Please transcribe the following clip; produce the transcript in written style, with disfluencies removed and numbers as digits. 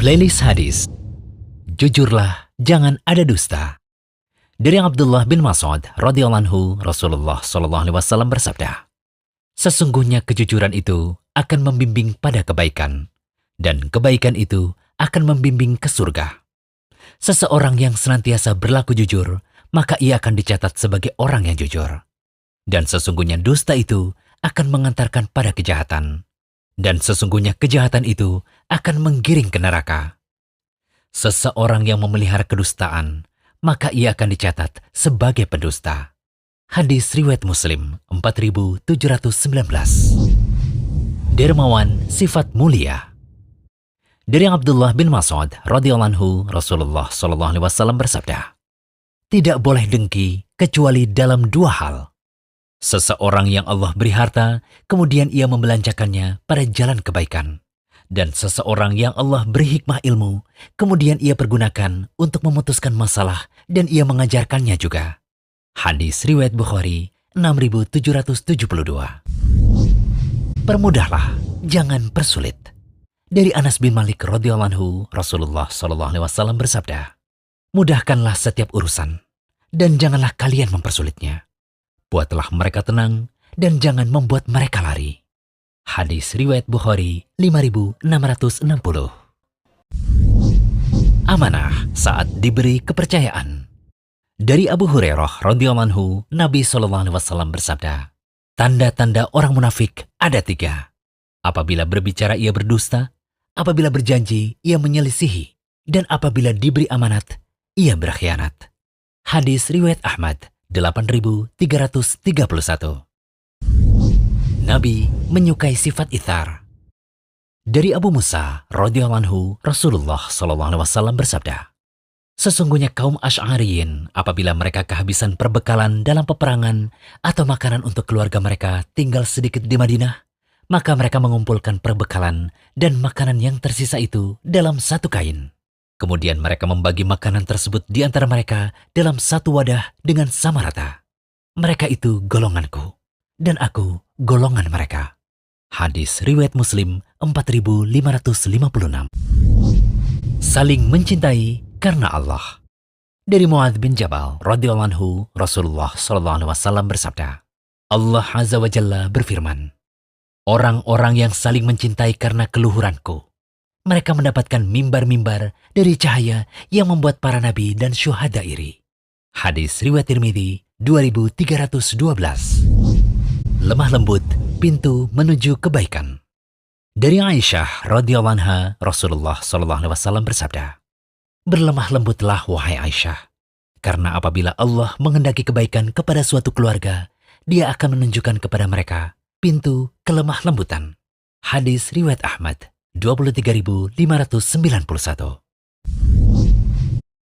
Playlist hadis. Jujurlah, jangan ada dusta. Dari Abdullah bin Mas'ud radhiyallahu anhu, Rasulullah sallallahu alaihi wasallam bersabda, sesungguhnya kejujuran itu akan membimbing pada kebaikan, dan kebaikan itu akan membimbing ke surga. Seseorang yang senantiasa berlaku jujur, maka ia akan dicatat sebagai orang yang jujur. Dan sesungguhnya dusta itu akan mengantarkan pada kejahatan. Dan sesungguhnya kejahatan itu akan menggiring ke neraka. Seseorang yang memelihara kedustaan, maka ia akan dicatat sebagai pendusta. Hadis riwayat Muslim 4719. Dermawan sifat mulia. Dari Abdullah bin Mas'ud radhiyallahu anhu, Rasulullah sallallahu alaihi wasallam bersabda, tidak boleh dengki kecuali dalam dua hal. Seseorang yang Allah beri harta, kemudian ia membelanjakannya pada jalan kebaikan. Dan seseorang yang Allah beri hikmah ilmu, kemudian ia pergunakan untuk memutuskan masalah dan ia mengajarkannya juga. Hadis riwayat Bukhari 6772. Permudahlah, jangan persulit. Dari Anas bin Malik radhiyallahu anhu, Rasulullah sallallahu alaihi wasallam bersabda, mudahkanlah setiap urusan dan janganlah kalian mempersulitnya. Buatlah mereka tenang dan jangan membuat mereka lari. Hadis riwayat Bukhari 5660. Amanah saat diberi kepercayaan. Dari Abu Hurairah radhiyallahu anhu, Nabi sallallahu alaihi wasallam bersabda, tanda-tanda orang munafik ada 3. Apabila berbicara ia berdusta, apabila berjanji ia menyelisihi, dan apabila diberi amanat ia berkhianat. Hadis riwayat Ahmad 8331. Nabi menyukai sifat ithar. Dari Abu Musa radhiyallahu anhu, Rasulullah sallallahu alaihi wasallam bersabda, sesungguhnya kaum Asy'ariyin apabila mereka kehabisan perbekalan dalam peperangan atau makanan untuk keluarga mereka tinggal sedikit di Madinah, maka mereka mengumpulkan perbekalan dan makanan yang tersisa itu dalam satu kain. Kemudian mereka membagi makanan tersebut di antara mereka dalam satu wadah dengan sama rata. Mereka itu golonganku, dan aku golongan mereka. Hadis riwayat Muslim 4556. Saling mencintai karena Allah. Dari Muadz bin Jabal radhiyallahu anhu, Rasulullah sallallahu alaihi wasallam bersabda, Allah azza wa jalla berfirman, orang-orang yang saling mencintai karena keluhuranku, mereka mendapatkan mimbar-mimbar dari cahaya yang membuat para nabi dan syuhada iri. Hadis riwayat Tirmidzi 2312. Lemah lembut, pintu menuju kebaikan. Dari Aisyah radhiyallahu anha, Rasulullah sallallahu alaihi wasallam bersabda, berlemah lembutlah wahai Aisyah, karena apabila Allah menghendaki kebaikan kepada suatu keluarga, Dia akan menunjukkan kepada mereka pintu kelemah lembutan. Hadis riwayat Ahmad 23.591.